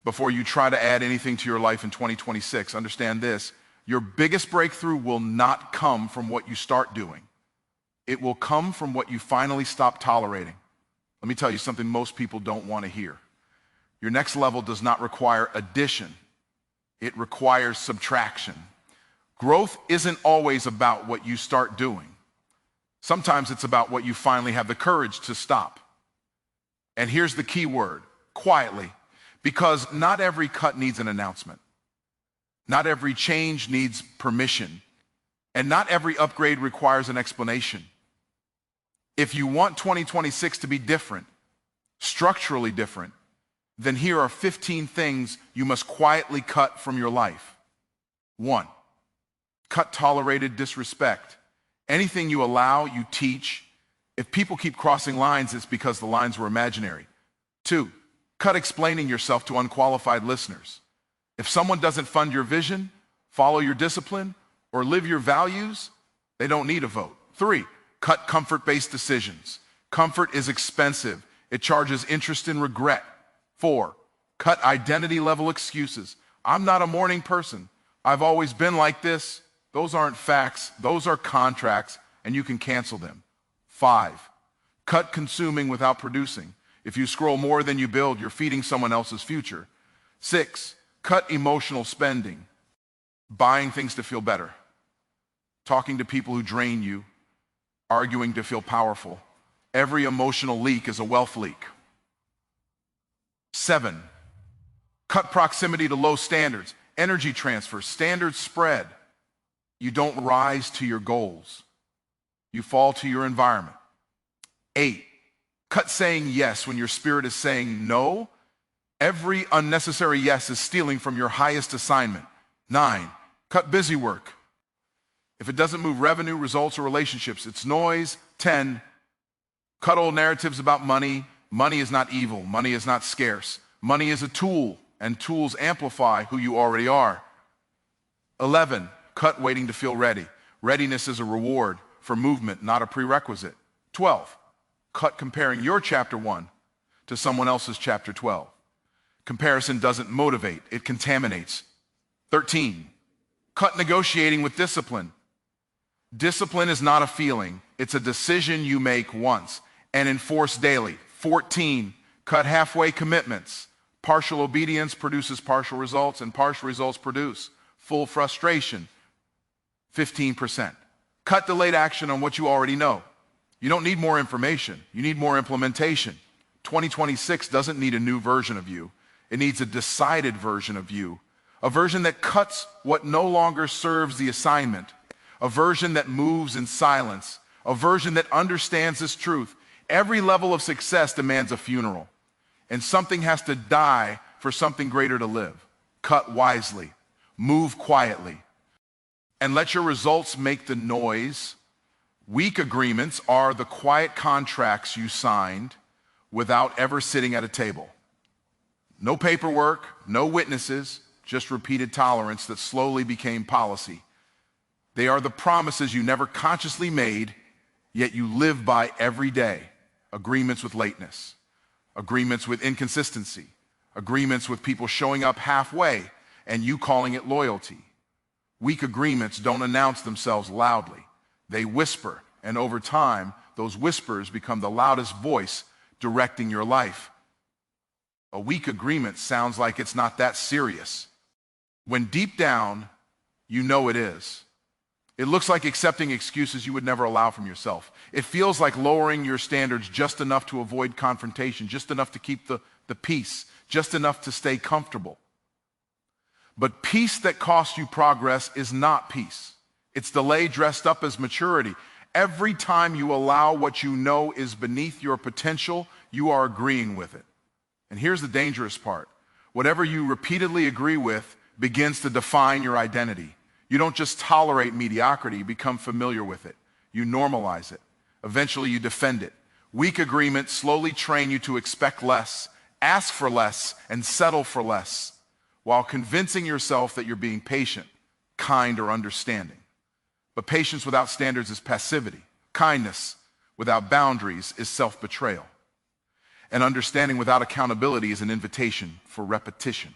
before you try to add anything to your life in 2026. Understand this, your biggest breakthrough will not come from what you start doing. It will come from what you finally stop tolerating. Let me tell you something most people don't want to hear. Your next level does not require addition. It requires subtraction. Growth isn't always about what you start doing. Sometimes it's about what you finally have the courage to stop. And here's the key word, quietly, because not every cut needs an announcement. Not every change needs permission. And not every upgrade requires an explanation. If you want 2026 to be different, structurally different, then here are 15 things you must quietly cut from your life. 1, cut tolerated disrespect. Anything you allow, you teach. If people keep crossing lines, it's because the lines were imaginary. 2, cut explaining yourself to unqualified listeners. If someone doesn't fund your vision, follow your discipline, or live your values, they don't need a vote. 3, cut comfort-based decisions. Comfort is expensive. It charges interest and regret. 4, cut identity-level excuses. I'm not a morning person. I've always been like this. Those aren't facts. Those are contracts, and you can cancel them. 5, cut consuming without producing. If you scroll more than you build, you're feeding someone else's future. 6, cut emotional spending. Buying things to feel better. Talking to people who drain you. Arguing to feel powerful. Every emotional leak is a wealth leak. 7, cut proximity to low standards. Energy transfer, standards spread. You don't rise to your goals. You fall to your environment. 8, cut saying yes when your spirit is saying no. Every unnecessary yes is stealing from your highest assignment. 9, cut busy work. If it doesn't move revenue, results, or relationships, it's noise. 10, cut old narratives about money. Money is not evil. Money is not scarce. Money is a tool, and tools amplify who you already are. 11, cut waiting to feel ready. Readiness is a reward for movement, not a prerequisite. 12, cut comparing your chapter 1 to someone else's chapter 12. Comparison doesn't motivate, it contaminates. 13, cut negotiating with discipline. Discipline is not a feeling, it's a decision you make once and enforce daily. 14, cut halfway commitments. Partial obedience produces partial results, and partial results produce full frustration. 15%. Cut delayed action on what you already know. You don't need more information, you need more implementation. 2026 doesn't need a new version of you. It needs a decided version of you. A version that cuts what no longer serves the assignment. A version that moves in silence. A version that understands this truth. Every level of success demands a funeral, and something has to die for something greater to live. Cut wisely, move quietly, and let your results make the noise. Weak agreements are the quiet contracts you signed without ever sitting at a table. No paperwork, no witnesses, just repeated tolerance that slowly became policy. They are the promises you never consciously made, yet you live by every day. Agreements with lateness, agreements with inconsistency, agreements with people showing up halfway and you calling it loyalty. Weak agreements don't announce themselves loudly. They whisper, and over time, those whispers become the loudest voice directing your life. A weak agreement sounds like it's not that serious, when deep down, you know it is. It looks like accepting excuses you would never allow from yourself. It feels like lowering your standards just enough to avoid confrontation, just enough to keep the peace, just enough to stay comfortable. But peace that costs you progress is not peace. It's delay dressed up as maturity. Every time you allow what you know is beneath your potential, you are agreeing with it. And here's the dangerous part. Whatever you repeatedly agree with begins to define your identity. You don't just tolerate mediocrity, you become familiar with it. You normalize it. Eventually you defend it. Weak agreements slowly train you to expect less, ask for less, and settle for less, while convincing yourself that you're being patient, kind, or understanding. But patience without standards is passivity. Kindness without boundaries is self-betrayal. And understanding without accountability is an invitation for repetition.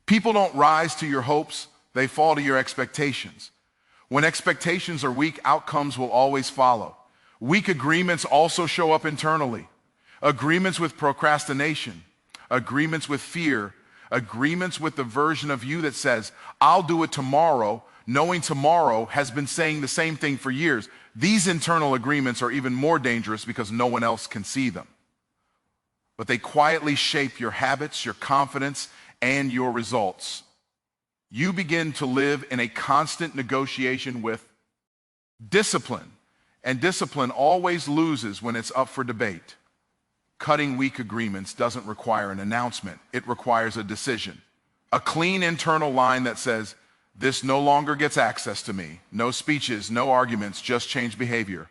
People don't rise to your hopes, they fall to your expectations. When expectations are weak, outcomes will always follow. Weak agreements also show up internally. Agreements with procrastination, agreements with fear, agreements with the version of you that says, I'll do it tomorrow, knowing tomorrow has been saying the same thing for years. These internal agreements are even more dangerous because no one else can see them. But they quietly shape your habits, your confidence, and your results. You begin to live in a constant negotiation with discipline, and discipline always loses when it's up for debate. Cutting weak agreements doesn't require an announcement. It requires a decision. A clean internal line that says, this no longer gets access to me. No speeches, no arguments, just change behavior.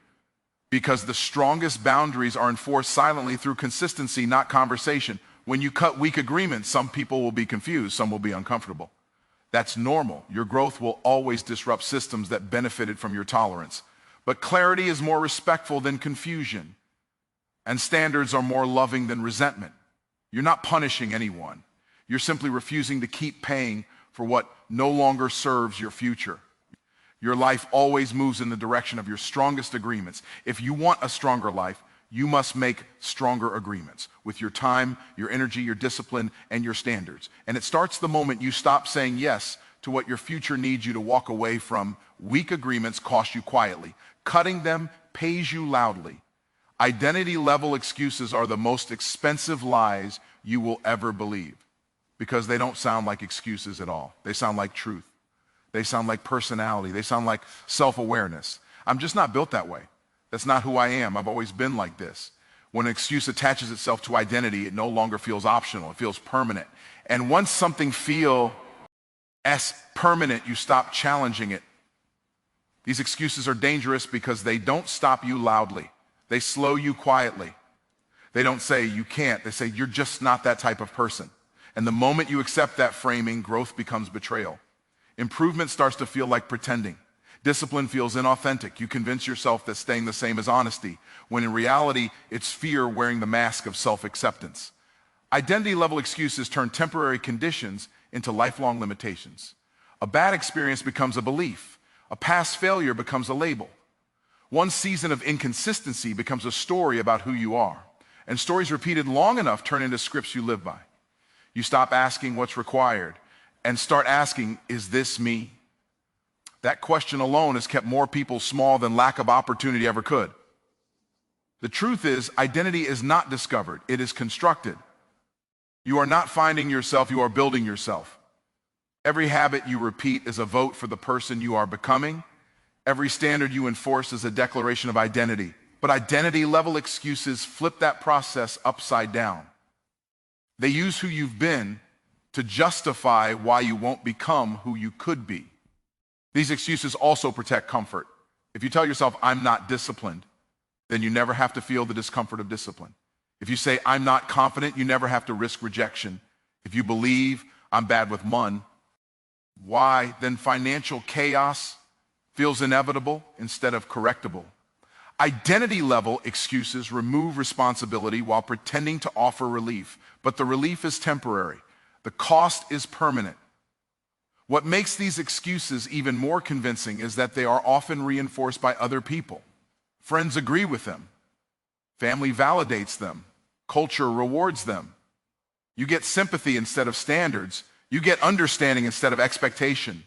Because the strongest boundaries are enforced silently through consistency, not conversation. When you cut weak agreements, some people will be confused, some will be uncomfortable. That's normal. Your growth will always disrupt systems that benefited from your tolerance. But clarity is more respectful than confusion. And standards are more loving than resentment. You're not punishing anyone. You're simply refusing to keep paying for what no longer serves your future. Your life always moves in the direction of your strongest agreements. If you want a stronger life, you must make stronger agreements with your time, your energy, your discipline, and your standards. And it starts the moment you stop saying yes to what your future needs you to walk away from. Weak agreements cost you quietly. Cutting them pays you loudly. Identity-level excuses are the most expensive lies you will ever believe because they don't sound like excuses at all. They sound like truth. They sound like personality. They sound like self-awareness. I'm just not built that way. That's not who I am. I've always been like this. When an excuse attaches itself to identity, it no longer feels optional. It feels permanent. And once something feels as permanent, you stop challenging it. These excuses are dangerous because they don't stop you loudly. They slow you quietly. They don't say you can't. They say you're just not that type of person. And the moment you accept that framing, growth becomes betrayal. Improvement starts to feel like pretending. Discipline feels inauthentic. You convince yourself that staying the same is honesty, when in reality, it's fear wearing the mask of self-acceptance. Identity-level excuses turn temporary conditions into lifelong limitations. A bad experience becomes a belief. A past failure becomes a label. One season of inconsistency becomes a story about who you are. And stories repeated long enough turn into scripts you live by. You stop asking what's required and start asking, is this me? That question alone has kept more people small than lack of opportunity ever could. The truth is, identity is not discovered, it is constructed. You are not finding yourself, you are building yourself. Every habit you repeat is a vote for the person you are becoming. Every standard you enforce is a declaration of identity. But identity-level excuses flip that process upside down. They use who you've been to justify why you won't become who you could be. These excuses also protect comfort. If you tell yourself, I'm not disciplined, then you never have to feel the discomfort of discipline. If you say, I'm not confident, you never have to risk rejection. If you believe, I'm bad with money, why? Then financial chaos feels inevitable instead of correctable. Identity-level excuses remove responsibility while pretending to offer relief, but the relief is temporary. The cost is permanent. What makes these excuses even more convincing is that they are often reinforced by other people. Friends agree with them. Family validates them. Culture rewards them. You get sympathy instead of standards. You get understanding instead of expectation.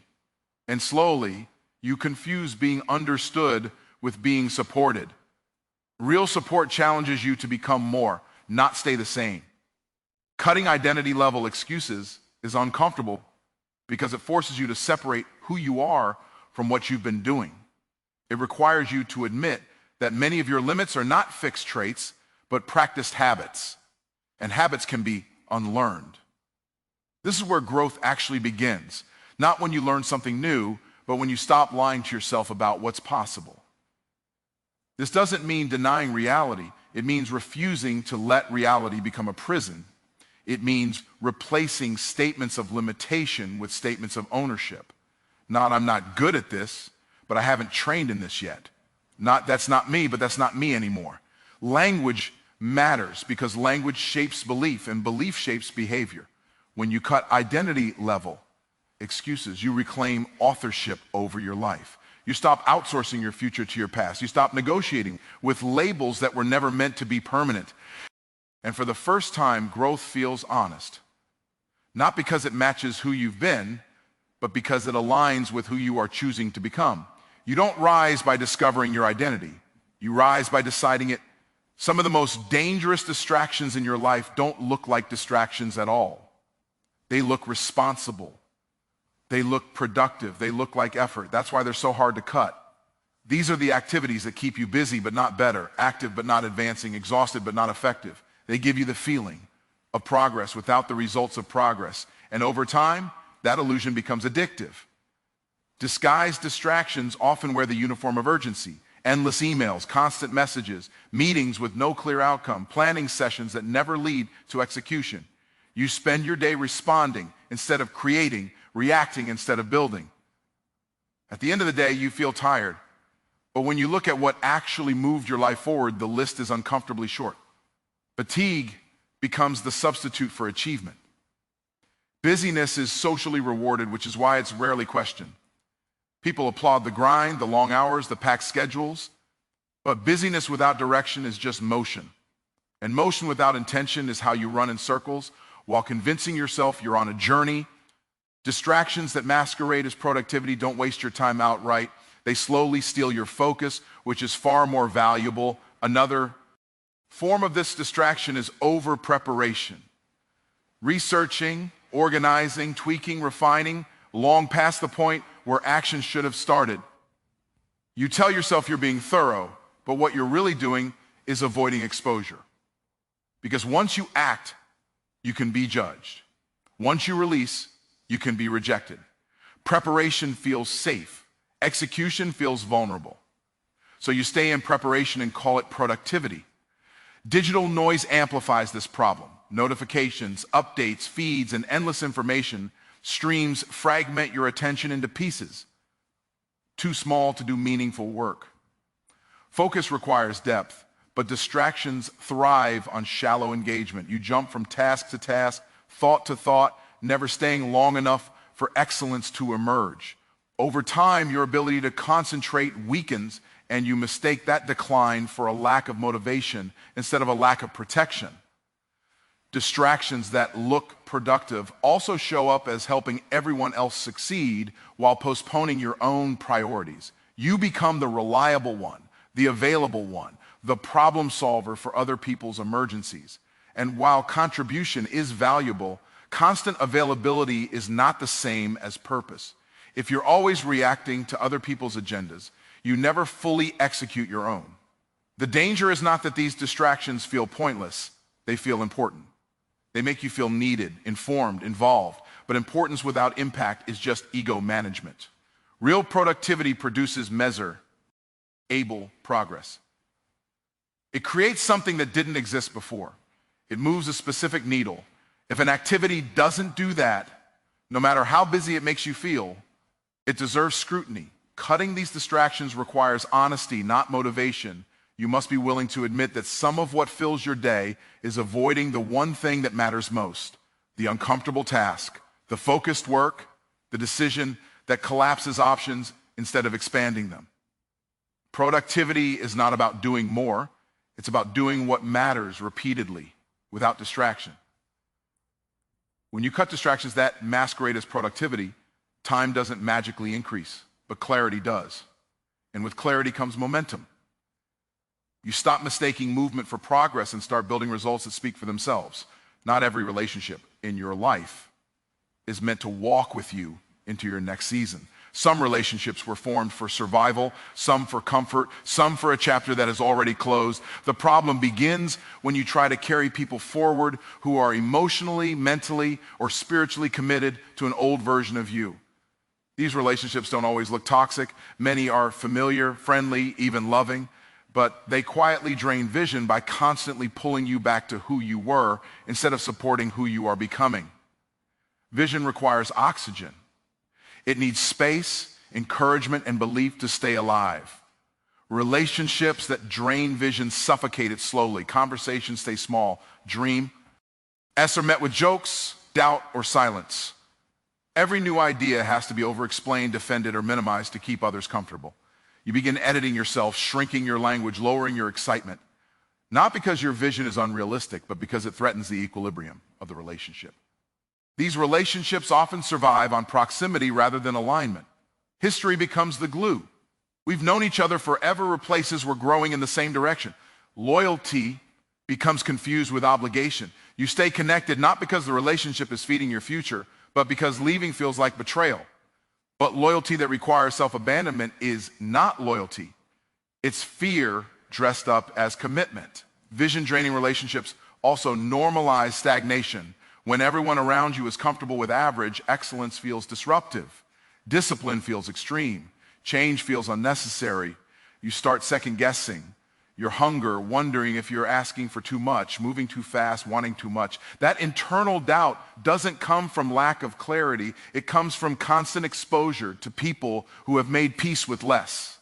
And slowly, you confuse being understood with being supported. Real support challenges you to become more, not stay the same. Cutting identity-level excuses is uncomfortable because it forces you to separate who you are from what you've been doing. It requires you to admit that many of your limits are not fixed traits, but practiced habits. And habits can be unlearned. This is where growth actually begins. Not when you learn something new, but when you stop lying to yourself about what's possible. This doesn't mean denying reality. It means refusing to let reality become a prison. It means replacing statements of limitation with statements of ownership. Not, I'm not good at this, but I haven't trained in this yet. Not, that's not me, but that's not me anymore. Language matters because language shapes belief and belief shapes behavior. When you cut identity level excuses, you reclaim authorship over your life. You stop outsourcing your future to your past. You stop negotiating with labels that were never meant to be permanent. And for the first time, growth feels honest. Not because it matches who you've been, but because it aligns with who you are choosing to become. You don't rise by discovering your identity. You rise by deciding it. Some of the most dangerous distractions in your life don't look like distractions at all. They look responsible. They look productive. They look like effort. That's why they're so hard to cut. These are the activities that keep you busy but not better, active but not advancing, exhausted but not effective. They give you the feeling of progress without the results of progress. And over time, that illusion becomes addictive. Disguised distractions often wear the uniform of urgency. Endless emails, constant messages, meetings with no clear outcome, planning sessions that never lead to execution. You spend your day responding instead of creating, reacting instead of building. At the end of the day, you feel tired. But when you look at what actually moved your life forward, the list is uncomfortably short. Fatigue becomes the substitute for achievement. Busyness is socially rewarded, which is why it's rarely questioned. People applaud the grind, the long hours, the packed schedules, but busyness without direction is just motion. And motion without intention is how you run in circles while convincing yourself you're on a journey. Distractions that masquerade as productivity don't waste your time outright. They slowly steal your focus, which is far more valuable. Another form of this distraction is over-preparation. Researching, organizing, tweaking, refining, long past the point where action should have started. You tell yourself you're being thorough, but what you're really doing is avoiding exposure. Because once you act, you can be judged. Once you release, you can be rejected. Preparation feels safe. Execution feels vulnerable. So you stay in preparation and call it productivity. Digital noise amplifies this problem. Notifications, updates, feeds, and endless information streams fragment your attention into pieces, too small to do meaningful work. Focus requires depth, but distractions thrive on shallow engagement. You jump from task to task, thought to thought, never staying long enough for excellence to emerge. Over time, your ability to concentrate weakens, and you mistake that decline for a lack of motivation instead of a lack of protection. Distractions that look productive also show up as helping everyone else succeed while postponing your own priorities. You become the reliable one, the available one, the problem solver for other people's emergencies. And while contribution is valuable, constant availability is not the same as purpose. If you're always reacting to other people's agendas, you never fully execute your own. The danger is not that these distractions feel pointless, they feel important. They make you feel needed, informed, involved, but importance without impact is just ego management. Real productivity produces measurable progress. It creates something that didn't exist before. It moves a specific needle. If an activity doesn't do that, no matter how busy it makes you feel, it deserves scrutiny. Cutting these distractions requires honesty, not motivation. You must be willing to admit that some of what fills your day is avoiding the one thing that matters most, the uncomfortable task, the focused work, the decision that collapses options instead of expanding them. Productivity is not about doing more. It's about doing what matters repeatedly without distraction. When you cut distractions that masquerade as productivity, time doesn't magically increase, but clarity does. And with clarity comes momentum. You stop mistaking movement for progress and start building results that speak for themselves. Not every relationship in your life is meant to walk with you into your next season. Some relationships were formed for survival, some for comfort, some for a chapter that is already closed. The problem begins when you try to carry people forward who are emotionally, mentally, or spiritually committed to an old version of you. These relationships don't always look toxic. Many are familiar, friendly, even loving, but they quietly drain vision by constantly pulling you back to who you were instead of supporting who you are becoming. Vision requires oxygen. It needs space, encouragement, and belief to stay alive. Relationships that drain vision suffocate it slowly. Conversations stay small. Dream. S are met with jokes, doubt, or silence. Every new idea has to be over-explained, defended, or minimized to keep others comfortable. You begin editing yourself, shrinking your language, lowering your excitement. Not because your vision is unrealistic, but because it threatens the equilibrium of the relationship. These relationships often survive on proximity rather than alignment. History becomes the glue. We've known each other forever replaces we're growing in the same direction. Loyalty becomes confused with obligation. You stay connected not because the relationship is feeding your future, but because leaving feels like betrayal. But loyalty that requires self-abandonment is not loyalty. It's fear dressed up as commitment. Vision-draining relationships also normalize stagnation. When everyone around you is comfortable with average, excellence feels disruptive. Discipline feels extreme. Change feels unnecessary. You start second-guessing your hunger, wondering if you're asking for too much, moving too fast, wanting too much. That internal doubt doesn't come from lack of clarity. It comes from constant exposure to people who have made peace with less.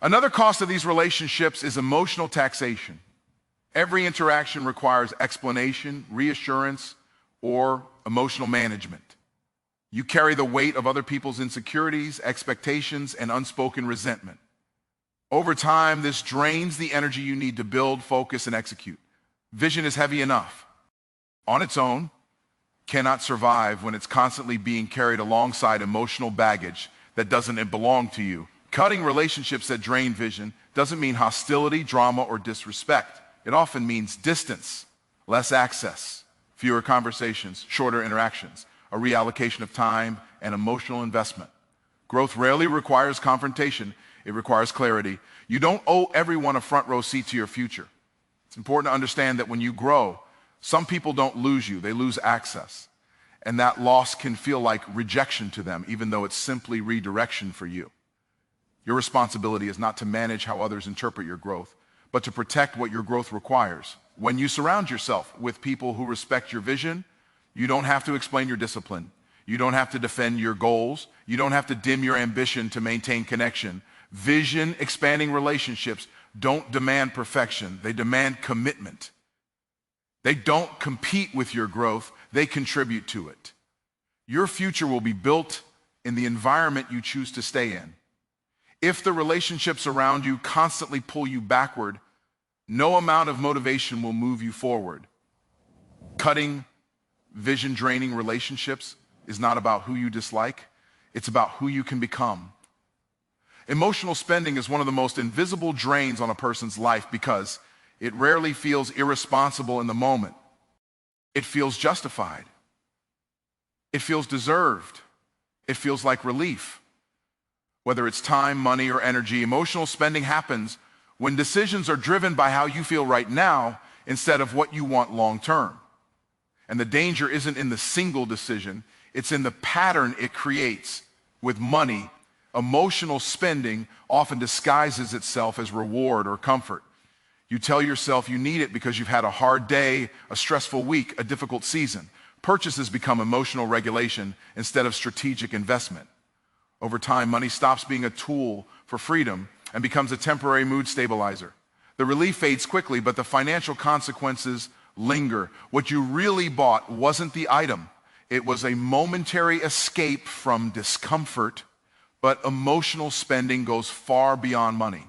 Another cost of these relationships is emotional taxation. Every interaction requires explanation, reassurance, or emotional management. You carry the weight of other people's insecurities, expectations, and unspoken resentment. Over time, this drains the energy you need to build, focus, and execute. Vision is heavy enough. On its own, cannot survive when it's constantly being carried alongside emotional baggage that doesn't belong to you. Cutting relationships that drain vision doesn't mean hostility, drama, or disrespect. It often means distance, less access, fewer conversations, shorter interactions, a reallocation of time and emotional investment. Growth rarely requires confrontation. It requires clarity. You don't owe everyone a front row seat to your future. It's important to understand that when you grow, some people don't lose you, they lose access. And that loss can feel like rejection to them, even though it's simply redirection for you. Your responsibility is not to manage how others interpret your growth, but to protect what your growth requires. When you surround yourself with people who respect your vision, you don't have to explain your discipline. You don't have to defend your goals. You don't have to dim your ambition to maintain connection. Vision expanding relationships don't demand perfection. They demand commitment. They don't compete with your growth. They contribute to it. Your future will be built in the environment you choose to stay in. If the relationships around you constantly pull you backward, no amount of motivation will move you forward. Cutting vision-draining relationships is not about who you dislike. It's about who you can become. Emotional spending is one of the most invisible drains on a person's life because it rarely feels irresponsible in the moment. It feels justified. It feels deserved. It feels like relief. Whether it's time, money, or energy, emotional spending happens when decisions are driven by how you feel right now instead of what you want long term. And the danger isn't in the single decision, it's in the pattern it creates. With money, emotional spending often disguises itself as reward or comfort. You tell yourself you need it because you've had a hard day, a stressful week, a difficult season. Purchases become emotional regulation instead of strategic investment. Over time, money stops being a tool for freedom and becomes a temporary mood stabilizer. The relief fades quickly, but the financial consequences linger. What you really bought wasn't the item. It was a momentary escape from discomfort, but emotional spending goes far beyond money.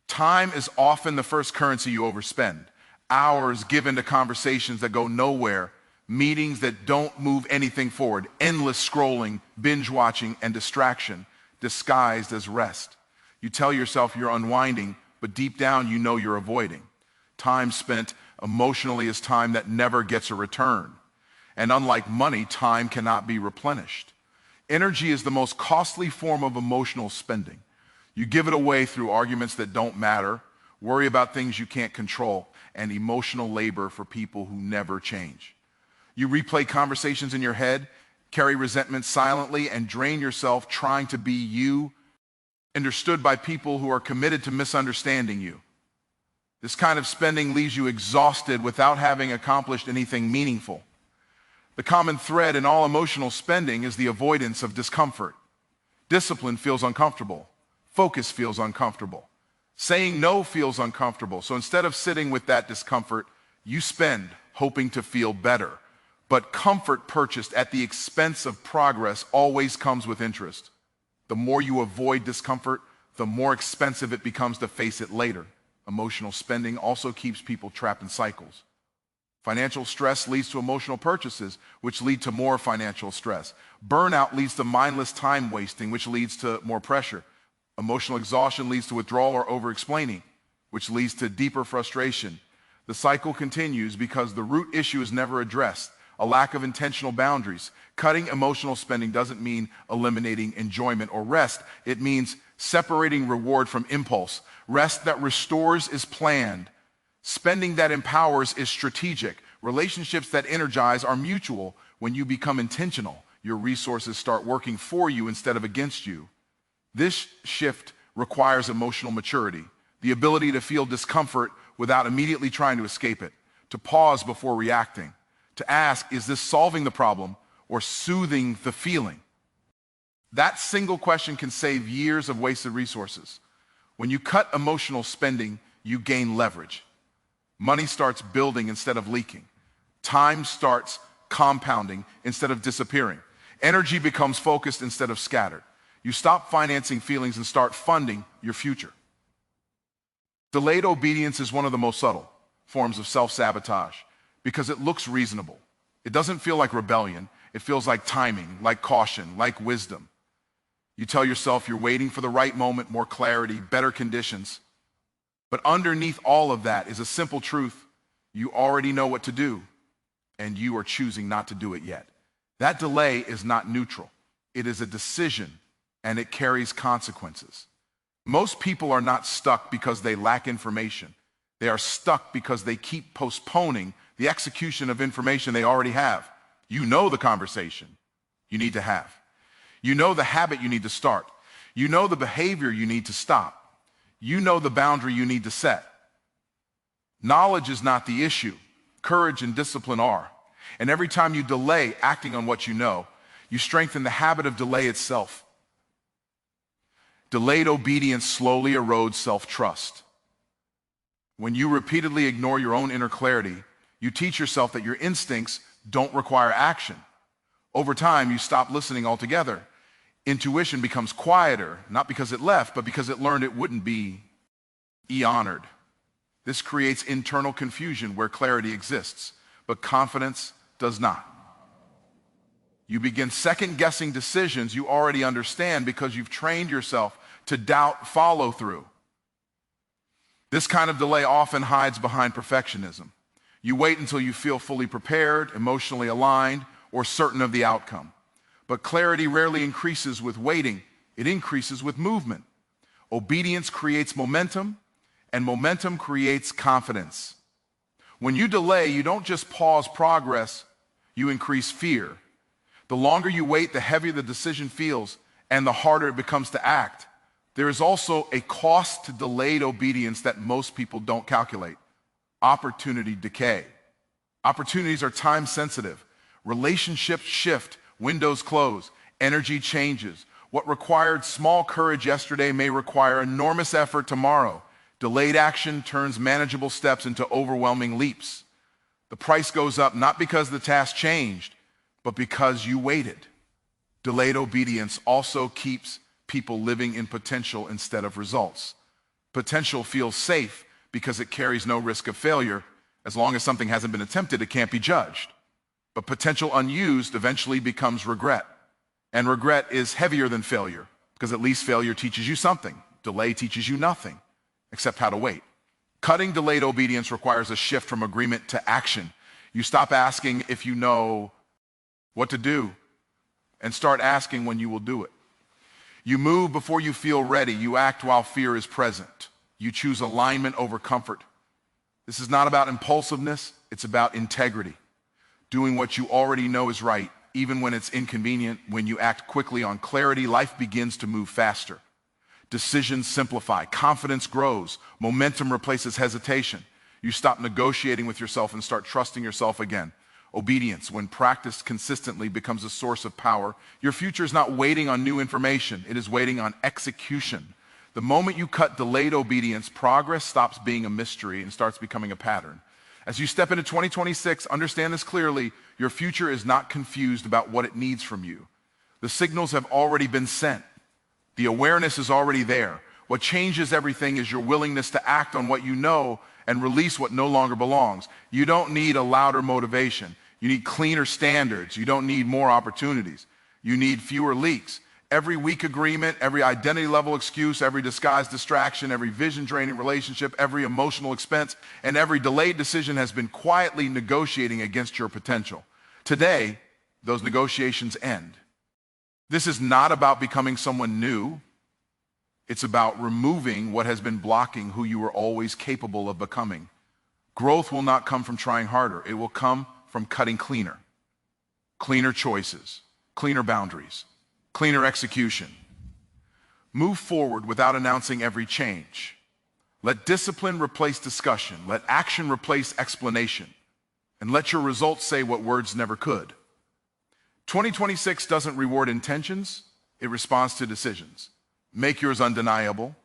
Time is often the first currency you overspend. Hours given to conversations that go nowhere, meetings that don't move anything forward, endless scrolling, binge watching, and distraction disguised as rest. You tell yourself you're unwinding, but deep down you know you're avoiding. Time spent emotionally is time that never gets a return. And unlike money, time cannot be replenished. Energy is the most costly form of emotional spending. You give it away through arguments that don't matter, worry about things you can't control, and emotional labor for people who never change. You replay conversations in your head, carry resentment silently, and drain yourself trying to be you, understood by people who are committed to misunderstanding you. This kind of spending leaves you exhausted without having accomplished anything meaningful. The common thread in all emotional spending is the avoidance of discomfort. Discipline feels uncomfortable. Focus feels uncomfortable. Saying no feels uncomfortable. So instead of sitting with that discomfort, you spend hoping to feel better. But comfort purchased at the expense of progress always comes with interest. The more you avoid discomfort, the more expensive it becomes to face it later. Emotional spending also keeps people trapped in cycles. Financial stress leads to emotional purchases, which lead to more financial stress. Burnout leads to mindless time wasting, which leads to more pressure. Emotional exhaustion leads to withdrawal or over-explaining, which leads to deeper frustration. The cycle continues because the root issue is never addressed, a lack of intentional boundaries. Cutting emotional spending doesn't mean eliminating enjoyment or rest. It means separating reward from impulse. Rest that restores is planned. Spending that empowers is strategic. Relationships that energize are mutual. When you become intentional, your resources start working for you instead of against you. This shift requires emotional maturity, the ability to feel discomfort without immediately trying to escape it, to pause before reacting, to ask, is this solving the problem or soothing the feeling? That single question can save years of wasted resources. When you cut emotional spending, you gain leverage. Money starts building instead of leaking. Time starts compounding instead of disappearing. Energy becomes focused instead of scattered. You stop financing feelings and start funding your future. Delayed obedience is one of the most subtle forms of self-sabotage because it looks reasonable. It doesn't feel like rebellion. It feels like timing, like caution, like wisdom. You tell yourself you're waiting for the right moment, more clarity, better conditions. But underneath all of that is a simple truth. You already know what to do, and you are choosing not to do it yet. That delay is not neutral. It is a decision, and it carries consequences. Most people are not stuck because they lack information. They are stuck because they keep postponing the execution of information they already have. You know the conversation you need to have. You know the habit you need to start. You know the behavior you need to stop. You know the boundary you need to set. Knowledge is not the issue. Courage and discipline are. And every time you delay acting on what you know, you strengthen the habit of delay itself. Delayed obedience slowly erodes self-trust. When you repeatedly ignore your own inner clarity, you teach yourself that your instincts don't require action. Over time, you stop listening altogether. Intuition becomes quieter, not because it left, but because it learned it wouldn't be honored. This creates internal confusion where clarity exists, but confidence does not. You begin second-guessing decisions you already understand because you've trained yourself to doubt follow-through. This kind of delay often hides behind perfectionism. You wait until you feel fully prepared, emotionally aligned, or certain of the outcome. But clarity rarely increases with waiting. It increases with movement. Obedience creates momentum, and momentum creates confidence. When you delay, you don't just pause progress, you increase fear. The longer you wait, the heavier the decision feels, and the harder it becomes to act. There is also a cost to delayed obedience that most people don't calculate: opportunity decay. Opportunities are time sensitive. Relationships shift. Windows close, energy changes. What required small courage yesterday may require enormous effort tomorrow. Delayed action turns manageable steps into overwhelming leaps. The price goes up not because the task changed, but because you waited. Delayed obedience also keeps people living in potential instead of results. Potential feels safe because it carries no risk of failure. As long as something hasn't been attempted, it can't be judged. But potential unused eventually becomes regret. And regret is heavier than failure, because at least failure teaches you something. Delay teaches you nothing, except how to wait. Cutting delayed obedience requires a shift from agreement to action. You stop asking if you know what to do and start asking when you will do it. You move before you feel ready. You act while fear is present. You choose alignment over comfort. This is not about impulsiveness, it's about integrity. Doing what you already know is right, even when it's inconvenient. When you act quickly on clarity, life begins to move faster. Decisions simplify, confidence grows, momentum replaces hesitation. You stop negotiating with yourself and start trusting yourself again. Obedience, when practiced consistently, becomes a source of power. Your future is not waiting on new information, it is waiting on execution. The moment you cut delayed obedience, progress stops being a mystery and starts becoming a pattern. As you step into 2026, understand this clearly. Your future is not confused about what it needs from you. The signals have already been sent. The awareness is already there. What changes everything is your willingness to act on what you know and release what no longer belongs. You don't need a louder motivation. You need cleaner standards. You don't need more opportunities. You need fewer leaks. Every weak agreement, every identity level excuse, every disguised distraction, every vision draining relationship, every emotional expense, and every delayed decision has been quietly negotiating against your potential. Today, those negotiations end. This is not about becoming someone new. It's about removing what has been blocking who you were always capable of becoming. Growth will not come from trying harder. It will come from cutting cleaner. Cleaner choices, cleaner boundaries, cleaner execution. Move forward without announcing every change. Let discipline replace discussion. Let action replace explanation. And let your results say what words never could. 2026 doesn't reward intentions, it responds to decisions. Make yours undeniable.